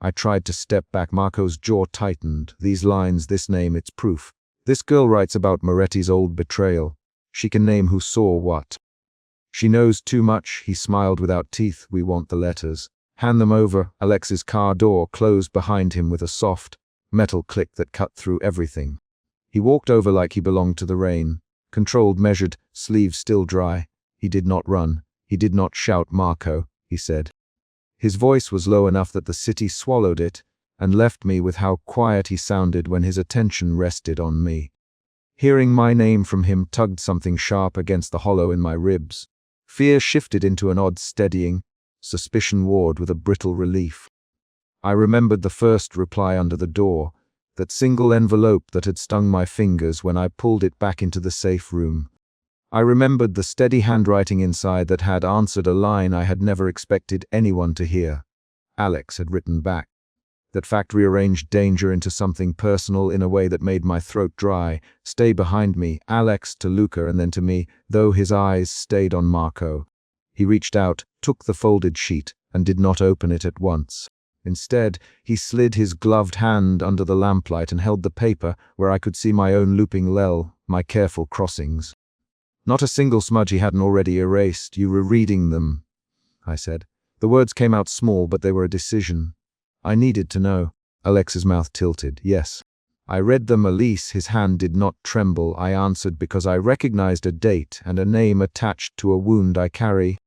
I tried to step back. Marco's jaw tightened. These lines, this name, it's proof. This girl writes about Moretti's old betrayal. She can name who saw what. She knows too much. He smiled without teeth. We want the letters. Hand them over. Alex's car door closed behind him with a soft, metal click that cut through everything. He walked over like he belonged to the rain. Controlled, measured, sleeves still dry. He did not run. He did not shout, "Marco," he said. His voice was low enough that the city swallowed it and left me with how quiet he sounded when his attention rested on me. Hearing my name from him tugged something sharp against the hollow in my ribs. Fear shifted into an odd steadying. suspicion warred with a brittle relief. I remembered the first reply under the door, that single envelope that had stung my fingers when I pulled it back into the safe room. I remembered the steady handwriting inside that had answered a line I had never expected anyone to hear. Alex had written back. That fact rearranged danger into something personal in a way that made my throat dry. Stay behind me, Alex to Luca and then to me, though his eyes stayed on Marco. He reached out, took the folded sheet, and did not open it at once. Instead, he slid his gloved hand under the lamplight and held the paper where I could see my own looping lel, my careful crossings. Not a single smudge he hadn't already erased. You were reading them, I said. The words came out small, but they were a decision. I needed to know. Alex's mouth tilted. Yes. I read them, Elise. His hand did not tremble. I answered because I recognized a date and a name attached to a wound I carry.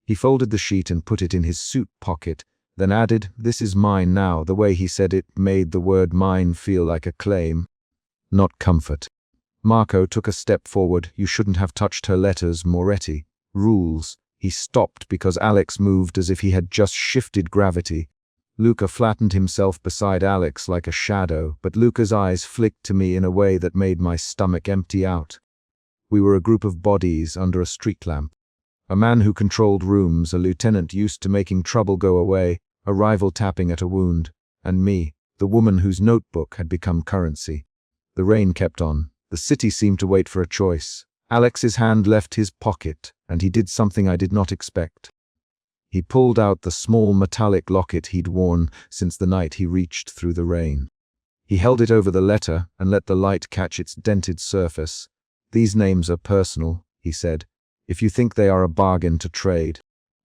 He folded the sheet and put it in his suit pocket, then added, "This is mine now." The way he said it made the word mine feel like a claim, not comfort. Marco took a step forward. You shouldn't have touched her letters, Moretti. Rules. He stopped because Alex moved as if he had just shifted gravity. Luca flattened himself beside Alex like a shadow, but Luca's eyes flicked to me in a way that made my stomach empty out. We were a group of bodies under a street lamp. A man who controlled rooms, a lieutenant used to making trouble go away, a rival tapping at a wound, and me, the woman whose notebook had become currency. The rain kept on. The city seemed to wait for a choice. Alex's hand left his pocket, and he did something I did not expect. He pulled out the small metallic locket he'd worn since the night he reached through the rain. He held it over the letter and let the light catch its dented surface. "These names are personal," he said. "If you think they are a bargain to trade,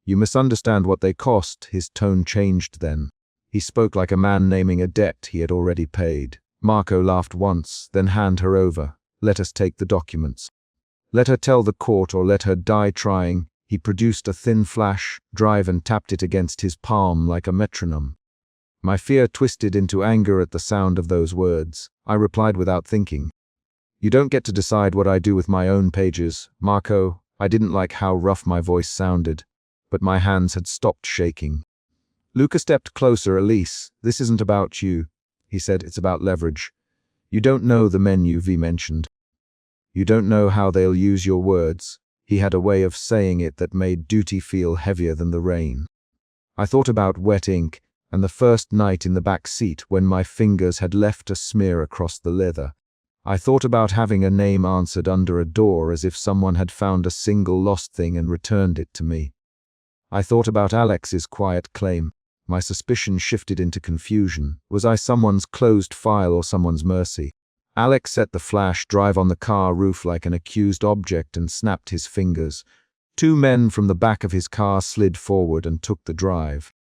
you misunderstand what they cost." His tone changed then. He spoke like a man naming a debt he had already paid. Marco laughed once, then handed her over. "Let us take the documents. Let her tell the court or let her die trying." He produced a thin flash drive and tapped it against his palm like a metronome. My fear twisted into anger at the sound of those words. I replied without thinking. "You don't get to decide what I do with my own pages, Marco." I didn't like how rough my voice sounded, but my hands had stopped shaking. Luca stepped closer. "Elise, this isn't about you," he said. "It's about leverage. You don't know the men you've mentioned. You don't know how they'll use your words." He had a way of saying it that made duty feel heavier than the rain. I thought about wet ink and the first night in the back seat when my fingers had left a smear across the leather. I thought about having a name answered under a door as if someone had found a single lost thing and returned it to me. I thought about Alex's quiet claim. My suspicion shifted into confusion. Was I someone's closed file or someone's mercy? Alex set the flash drive on the car roof like an accused object and snapped his fingers. Two men from the back of his car slid forward and took the drive.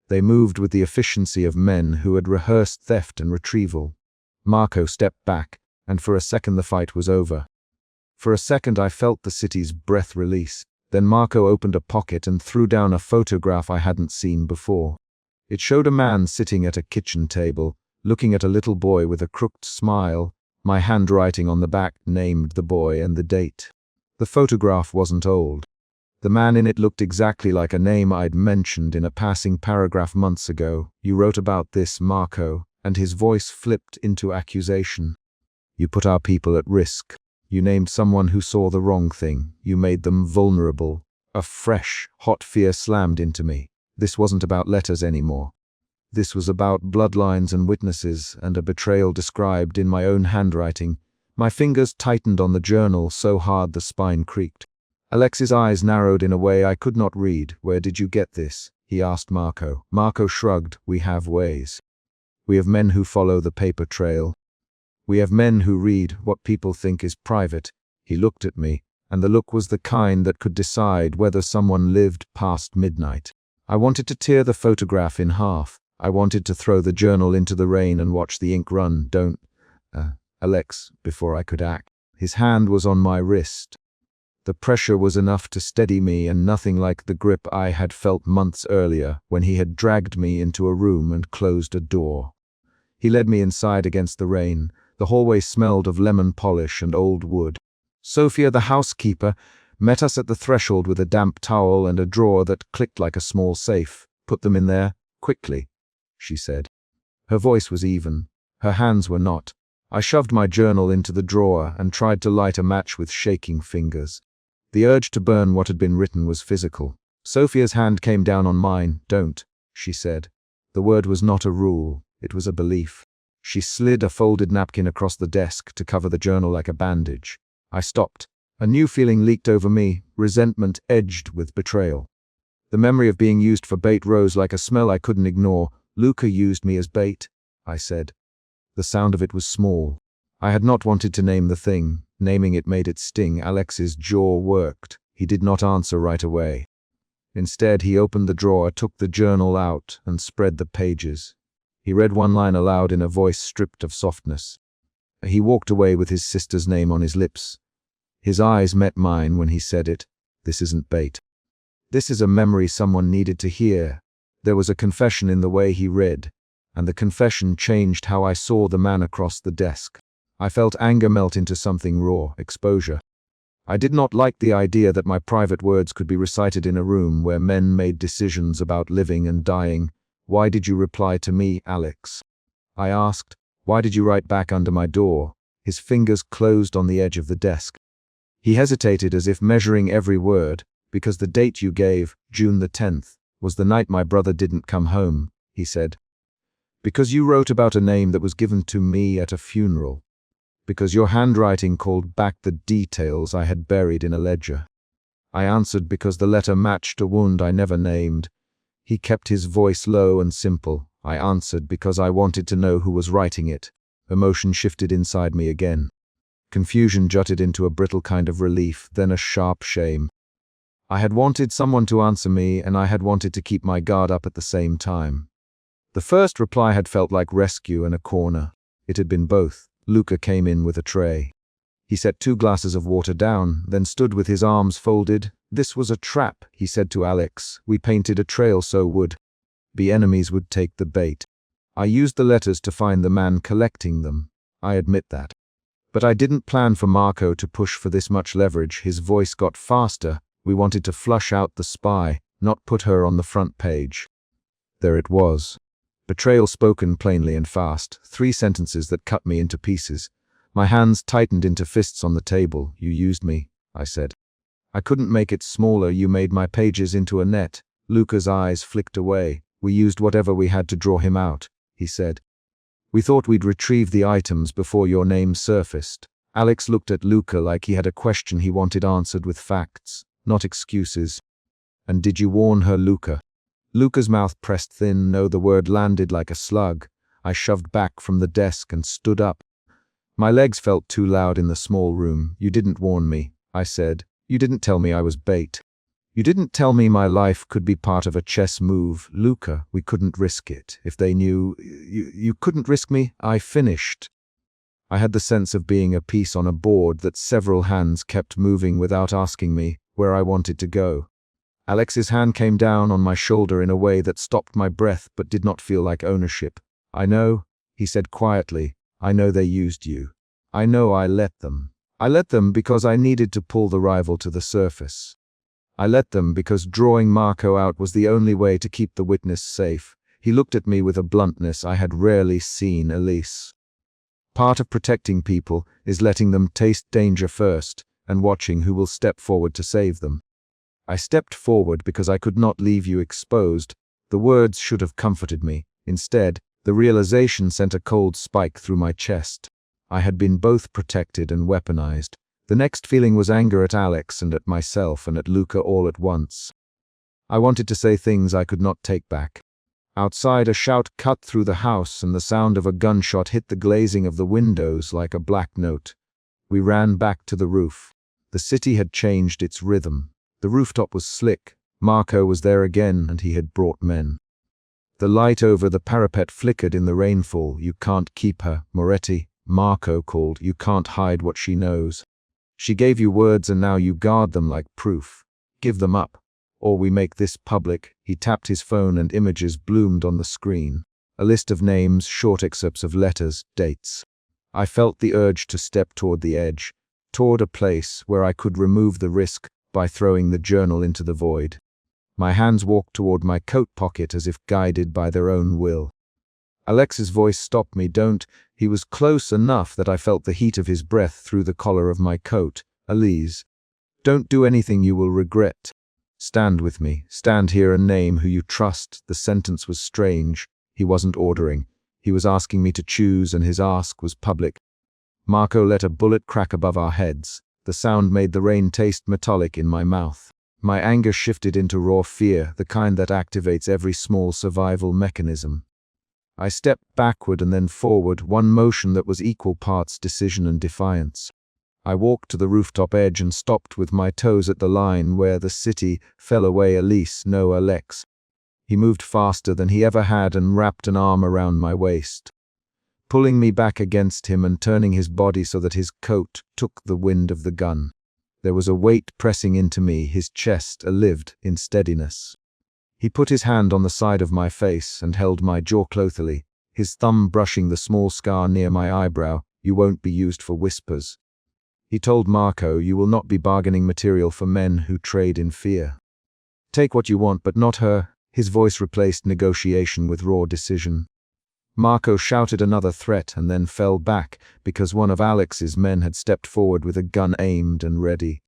They moved with the efficiency of men who had rehearsed theft and retrieval. Marco stepped back, and for a second the fight was over. For a second I felt the city's breath release. Then Marco opened a pocket and threw down a photograph I hadn't seen before. It showed a man sitting at a kitchen table, looking at a little boy with a crooked smile. My handwriting on the back named the boy and the date. The photograph wasn't old. The man in it looked exactly like a name I'd mentioned in a passing paragraph months ago. "You wrote about this, Marco," and his voice flipped into accusation. "You put our people at risk. You named someone who saw the wrong thing. You made them vulnerable." A fresh, hot fear slammed into me. This wasn't about letters anymore. This was about bloodlines and witnesses and a betrayal described in my own handwriting. My fingers tightened on the journal so hard the spine creaked. Alex's eyes narrowed in a way I could not read. "Where did you get this?" he asked Marco. Marco shrugged. "We have ways. We have men who follow the paper trail. We have men who read what people think is private." He looked at me, and the look was the kind that could decide whether someone lived past midnight. I wanted to tear the photograph in half. I wanted to throw the journal into the rain and watch the ink run. "Don't, Alex," before I could act. His hand was on my wrist. The pressure was enough to steady me, and nothing like the grip I had felt months earlier when he had dragged me into a room and closed a door. He led me inside against the rain. The hallway smelled of lemon polish and old wood. Sophia, the housekeeper, met us at the threshold with a damp towel and a drawer that clicked like a small safe. "Put them in there, quickly," she said. Her voice was even. Her hands were not. I shoved my journal into the drawer and tried to light a match with shaking fingers. The urge to burn what had been written was physical. Sophia's hand came down on mine. "Don't," she said. The word was not a rule, it was a belief. She slid a folded napkin across the desk to cover the journal like a bandage. I stopped. A new feeling leaked over me, resentment edged with betrayal. The memory of being used for bait rose like a smell I couldn't ignore. "Luca used me as bait," I said. The sound of it was small. I had not wanted to name the thing. Naming it made it sting. Alex's jaw worked. He did not answer right away. Instead, he opened the drawer, took the journal out, and spread the pages. He read one line aloud in a voice stripped of softness. He walked away with his sister's name on his lips. His eyes met mine when he said it. "This isn't bait. This is a memory someone needed to hear." There was a confession in the way he read, and the confession changed how I saw the man across the desk. I felt anger melt into something raw, exposure. I did not like the idea that my private words could be recited in a room where men made decisions about living and dying. "Why did you reply to me, Alex?" I asked. "Why did you write back under my door?" His fingers closed on the edge of the desk. He hesitated as if measuring every word. "Because the date you gave, June the 10th, was the night my brother didn't come home," he said. "Because you wrote about a name that was given to me at a funeral. Because your handwriting called back the details I had buried in a ledger." I answered because the letter matched a wound I never named. He kept his voice low and simple. I answered because I wanted to know who was writing it. Emotion shifted inside me again. Confusion jutted into a brittle kind of relief, then a sharp shame. I had wanted someone to answer me, and I had wanted to keep my guard up at the same time. The first reply had felt like rescue in a corner. It had been both. Luca came in with a tray. He set 2 glasses of water down, then stood with his arms folded. "This was a trap," he said to Alex. "We painted a trail so would be enemies would take the bait. I used the letters to find the man collecting them. I admit that. But I didn't plan for Marco to push for this much leverage." His voice got faster. "We wanted to flush out the spy, not put her on the front page." There it was. Betrayal spoken plainly and fast. 3 sentences that cut me into pieces. My hands tightened into fists on the table. "You used me," I said. "I couldn't make it smaller. You made my pages into a net." Luca's eyes flicked away. "We used whatever we had to draw him out," he said. "We thought we'd retrieve the items before your name surfaced." Alex looked at Luca like he had a question he wanted answered with facts, not excuses. "And did you warn her, Luca?" Luca's mouth pressed thin. No, the word landed like a slug. I shoved back from the desk and stood up. My legs felt too loud in the small room. "You didn't warn me," I said. "You didn't tell me I was bait. You didn't tell me my life could be part of a chess move. Luca, we couldn't risk it. If they knew, you couldn't risk me." I finished. I had the sense of being a piece on a board that several hands kept moving without asking me where I wanted to go. Alex's hand came down on my shoulder in a way that stopped my breath but did not feel like ownership. "I know," he said quietly. "I know they used you. I know I let them. I let them because I needed to pull the rival to the surface. I let them because drawing Marco out was the only way to keep the witness safe." He looked at me with a bluntness I had rarely seen. "Elise, part of protecting people is letting them taste danger first and watching who will step forward to save them. I stepped forward because I could not leave you exposed." The words should have comforted me. Instead, the realization sent a cold spike through my chest. I had been both protected and weaponized. The next feeling was anger at Alex and at myself and at Luca all at once. I wanted to say things I could not take back. Outside, a shout cut through the house and the sound of a gunshot hit the glazing of the windows like a black note. We ran back to the roof. The city had changed its rhythm. The rooftop was slick. Marco was there again, and he had brought men. The light over the parapet flickered in the rainfall. "You can't keep her, Moretti," Marco called. "You can't hide what she knows. She gave you words and now you guard them like proof. Give them up, or we make this public." He tapped his phone and images bloomed on the screen. A list of names, short excerpts of letters, dates. I felt the urge to step toward the edge, toward a place where I could remove the risk by throwing the journal into the void. My hands walked toward my coat pocket as if guided by their own will. Alex's voice stopped me. Don't. He was close enough that I felt the heat of his breath through the collar of my coat. Elise, don't do anything you will regret. Stand with me. Stand here and name who you trust. The sentence was strange. He wasn't ordering. He was asking me to choose, and his ask was public. Marco let a bullet crack above our heads. The sound made the rain taste metallic in my mouth. My anger shifted into raw fear, the kind that activates every small survival mechanism. I stepped backward and then forward, one motion that was equal parts decision and defiance. I walked to the rooftop edge and stopped with my toes at the line where the city fell away. Elise, no, Alex. He moved faster than he ever had and wrapped an arm around my waist, pulling me back against him and turning his body so that his coat took the wind of the gun. There was a weight pressing into me, his chest lived in steadiness. He put his hand on the side of my face and held my jaw clothily, his thumb brushing the small scar near my eyebrow. You won't be used for whispers. He told Marco, you will not be bargaining material for men who trade in fear. Take what you want, but not her. His voice replaced negotiation with raw decision. Marco shouted another threat and then fell back because one of Alex's men had stepped forward with a gun aimed and ready.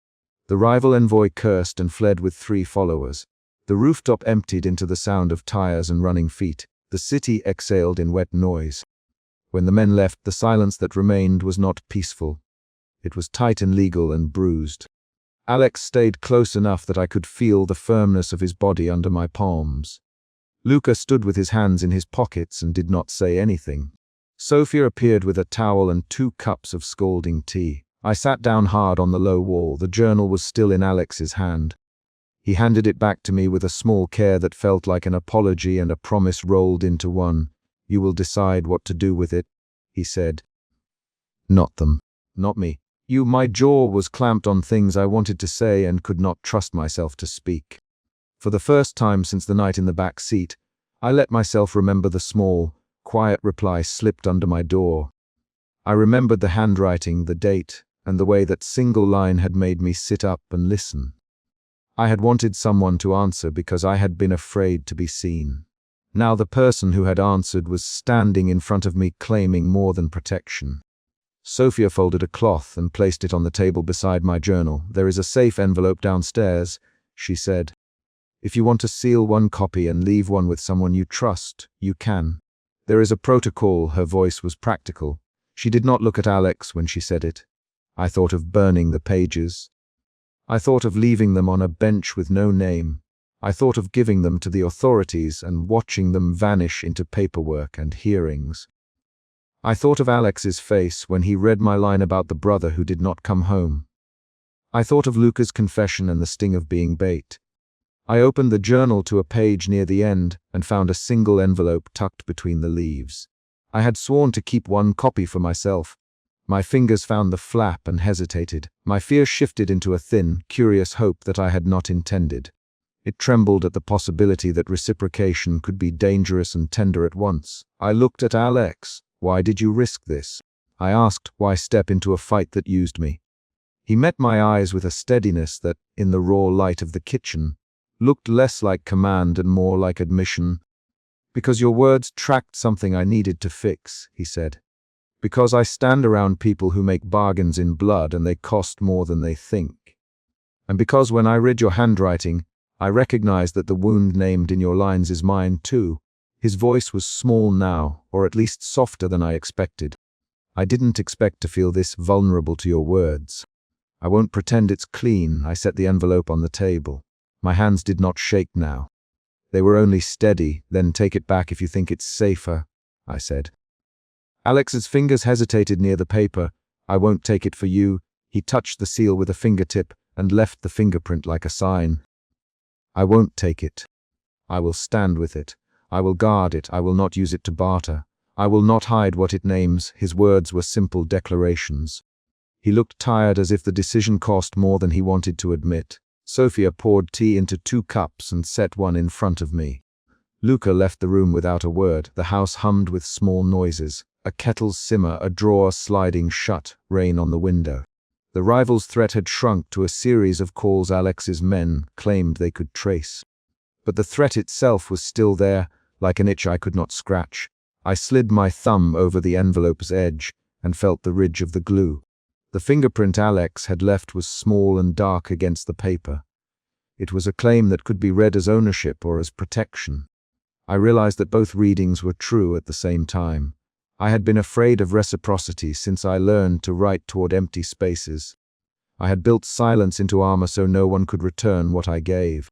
The rival envoy cursed and fled with 3 followers. The rooftop emptied into the sound of tires and running feet. The city exhaled in wet noise. When the men left, the silence that remained was not peaceful. It was tight and legal and bruised. Alex stayed close enough that I could feel the firmness of his body under my palms. Luca stood with his hands in his pockets and did not say anything. Sophia appeared with a towel and 2 cups of scalding tea. I sat down hard on the low wall. The journal was still in Alex's hand. He handed it back to me with a small care that felt like an apology and a promise rolled into one. You will decide what to do with it, he said. Not them. Not me. You. My jaw was clamped on things I wanted to say and could not trust myself to speak. For the first time since the night in the back seat, I let myself remember the small, quiet reply slipped under my door. I remembered the handwriting, the date, and the way that single line had made me sit up and listen. I had wanted someone to answer because I had been afraid to be seen. Now the person who had answered was standing in front of me, claiming more than protection. Sophia folded a cloth and placed it on the table beside my journal. There is a safe envelope downstairs, she said. If you want to seal one copy and leave one with someone you trust, you can. There is a protocol. Her voice was practical. She did not look at Alex when she said it. I thought of burning the pages. I thought of leaving them on a bench with no name. I thought of giving them to the authorities and watching them vanish into paperwork and hearings. I thought of Alex's face when he read my line about the brother who did not come home. I thought of Luca's confession and the sting of being bait. I opened the journal to a page near the end and found a single envelope tucked between the leaves. I had sworn to keep one copy for myself. My fingers found the flap and hesitated. My fear shifted into a thin, curious hope that I had not intended. It trembled at the possibility that reciprocation could be dangerous and tender at once. I looked at Alex. Why did you risk this? I asked, why step into a fight that used me? He met my eyes with a steadiness that, in the raw light of the kitchen, looked less like command and more like admission. Because your words tracked something I needed to fix, he said. Because I stand around people who make bargains in blood and they cost more than they think. And because when I read your handwriting, I recognized that the wound named in your lines is mine too. His voice was small now, or at least softer than I expected. I didn't expect to feel this vulnerable to your words. I won't pretend it's clean. I set the envelope on the table. My hands did not shake now. They were only steady. Then take it back if you think it's safer, I said. Alex's fingers hesitated near the paper. I won't take it for you. He touched the seal with a fingertip and left the fingerprint like a sign. I won't take it. I will stand with it. I will guard it. I will not use it to barter. I will not hide what it names. His words were simple declarations. He looked tired, as if the decision cost more than he wanted to admit. Sophia poured tea into 2 cups and set one in front of me. Luca left the room without a word. The house hummed with small noises. A kettle's simmer, a drawer sliding shut, rain on the window. The rival's threat had shrunk to a series of calls Alex's men claimed they could trace. But the threat itself was still there, like an itch I could not scratch. I slid my thumb over the envelope's edge and felt the ridge of the glue. The fingerprint Alex had left was small and dark against the paper. It was a claim that could be read as ownership or as protection. I realized that both readings were true at the same time. I had been afraid of reciprocity since I learned to write toward empty spaces. I had built silence into armor so no one could return what I gave.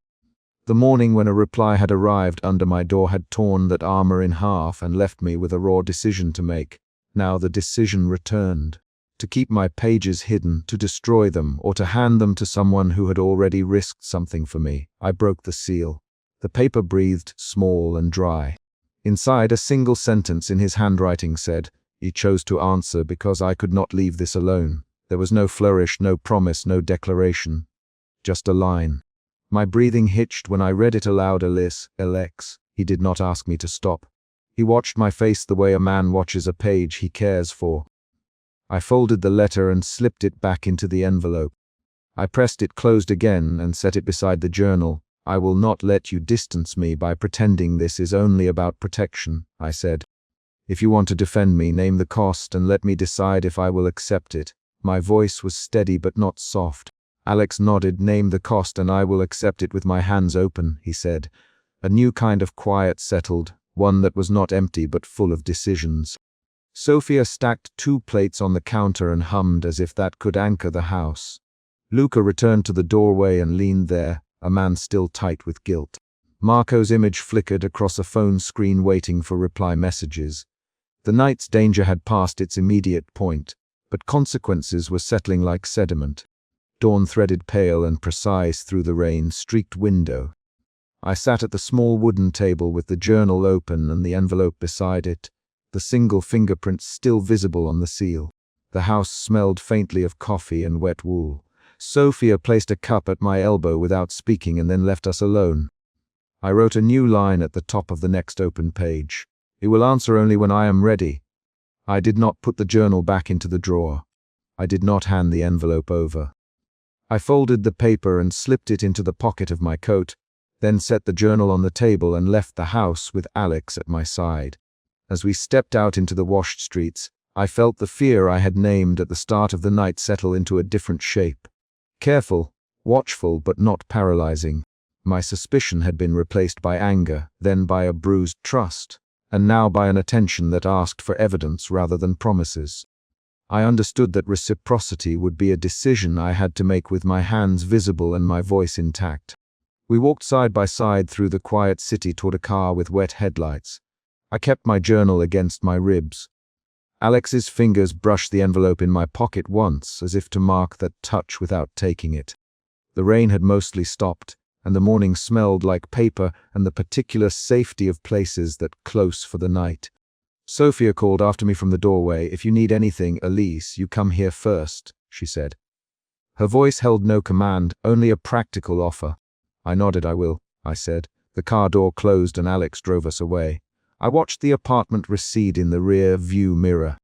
The morning when a reply had arrived under my door had torn that armor in half and left me with a raw decision to make. Now the decision returned. To keep my pages hidden, to destroy them, or to hand them to someone who had already risked something for me. I broke the seal. The paper breathed, small and dry. Inside, a single sentence in his handwriting said, "He chose to answer because I could not leave this alone." There was no flourish, no promise, no declaration. Just a line. My breathing hitched when I read it aloud. Alex. He did not ask me to stop. He watched my face the way a man watches a page he cares for. I folded the letter and slipped it back into the envelope. I pressed it closed again and set it beside the journal. "I will not let you distance me by pretending this is only about protection," I said. "If you want to defend me, name the cost and let me decide if I will accept it." My voice was steady but not soft. Alex nodded. "Name the cost and I will accept it with my hands open," he said. A new kind of quiet settled, one that was not empty but full of decisions. Sophia stacked 2 plates on the counter and hummed as if that could anchor the house. Luca returned to the doorway and leaned there, a man still tight with guilt. Marco's image flickered across a phone screen waiting for reply messages. The night's danger had passed its immediate point, but consequences were settling like sediment. Dawn threaded pale and precise through the rain-streaked window. I sat at the small wooden table with the journal open and the envelope beside it, the single fingerprint still visible on the seal. The house smelled faintly of coffee and wet wool. Sophia placed a cup at my elbow without speaking and then left us alone. I wrote a new line at the top of the next open page. "He will answer only when I am ready." I did not put the journal back into the drawer. I did not hand the envelope over. I folded the paper and slipped it into the pocket of my coat, then set the journal on the table and left the house with Alex at my side. As we stepped out into the washed streets, I felt the fear I had named at the start of the night settle into a different shape. Careful, watchful but not paralyzing. My suspicion had been replaced by anger, then by a bruised trust, and now by an attention that asked for evidence rather than promises. I understood that reciprocity would be a decision I had to make with my hands visible and my voice intact. We walked side by side through the quiet city toward a car with wet headlights. I kept my journal against my ribs. Alex's fingers brushed the envelope in my pocket once, as if to mark that touch without taking it. The rain had mostly stopped, and the morning smelled like paper and the particular safety of places that close for the night. Sophia called after me from the doorway. "If you need anything, Elise, you come here first," she said. Her voice held no command, only a practical offer. I nodded. "I will," I said. The car door closed and Alex drove us away. I watched the apartment recede in the rear view mirror.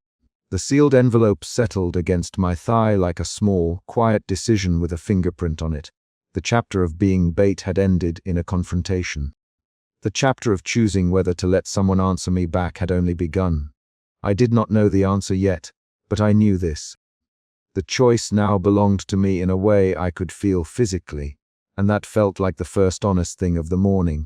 The sealed envelope settled against my thigh like a small, quiet decision with a fingerprint on it. The chapter of being bait had ended in a confrontation. The chapter of choosing whether to let someone answer me back had only begun. I did not know the answer yet, but I knew this. The choice now belonged to me in a way I could feel physically, and that felt like the first honest thing of the morning.